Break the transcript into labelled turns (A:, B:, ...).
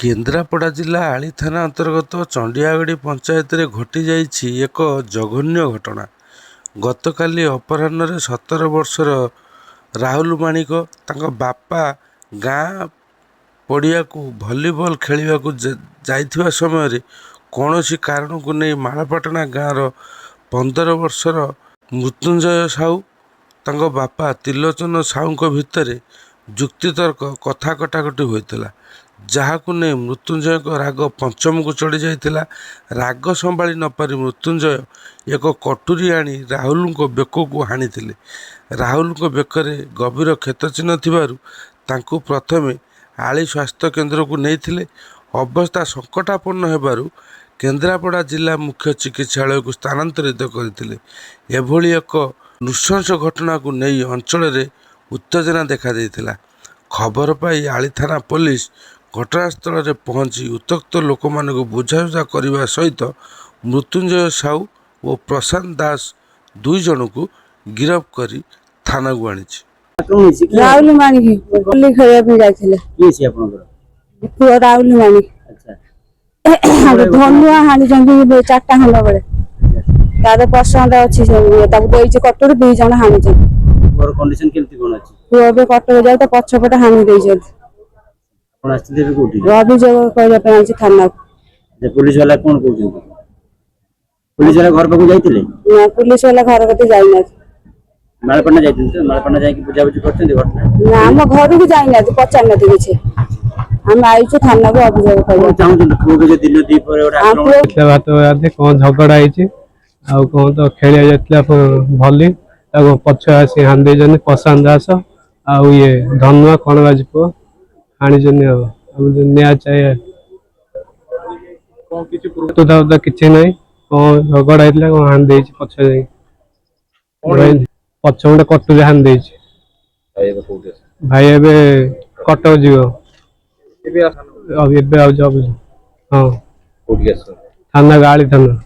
A: केन्द्रापड़ा जिला आली थाना अंतर्गत चंडियागढ़ी पंचायत रे घटी जाइछि एक जघन्य घटना। गतकाली अपराह्न 17 वर्षर राहुल माणिक तांको बापा गाँ पड़िया को भलीबल खेलिबा को जाइथिबा समय कौनसी कारण को नहीं मालपाटना गाँर 15 वर्षर मृत्युंजय साहू तांको बापा त्रिलोचन साहू भितर जुक्तितर्क कथा कटाकटी होता जहाकु नहीं मृत्युंजय राग पंचम को चढ़ी जाइथिला। राग संभाली नपारी मृत्युंजय एक कटुरी आनी राहुल को बेक को हाणी। राहुल को बेकरे गभीर क्षत चिन्ह थिबारु तांकु प्रथमे आली स्वास्थ्य केन्द्र को नहीं अवस्था संकटापन्न हेबारु केन्द्रापड़ा जिला मुख्य चिकित्सालय को स्थानांतरित करथिले। एभली एक नृशंस घटना को नहीं अंचल रे उत्तेजना देखा देइथिला। खबर पाई आली थाना पुलिस घटनास्थल रे पहुंची उत्तक्त लोक मानक बुझासुझा करने सहित मृत्युंजय साहू और प्रशांत दास दुई जन को गिरफ्त कर थाना को आनी।
B: राहुल माणिक होली खेलिया जाइथिले पुओ राहुल माणिक धनुआ हाणी जंगी चारटा खंड बेले तार पसंद अछि ताकू देइछ कटोर दुई जन हाणी
C: और कंडीशन केमती कोन अछि
B: पुओ बे कटोर जाय त पछपट हाणी देइछ।
C: कोन आस्ते देबे कोठी
B: अभियोग कइला पे अछि थाना
C: जे पुलिस वाला कोन कहउछ पुलिस वाला घर पे जाइतिले
B: ना पुलिस वाला घर कते जाई ना
C: मालपना जाइतिले त मालपना जाई कि बुझा बुझी करछन घटना
B: ना हम घर को जाई ना पचार ना किछ हम आइछु थाना को अभियोग कइला
C: चाहू त पुओ के जे दिन दी पर ओरा
D: आक्रमण बात आदे कोन झगड़ा आइछि आ कोन तो खेलिया जतला भली ताको पछ आसी हांदे जने पसंद दास आ ये धनुआ कोन बाजपो हानि जने अब न्याय चाहिए कोन किछि तो दादा किछि नै कोन झगड़ा आइतला कोन हां देछि पछ जाई पछ उडे कटु हां देछि भाई एबे कटो जियो एबे आ जाब हां कोठी थाना गाड़ी थाना।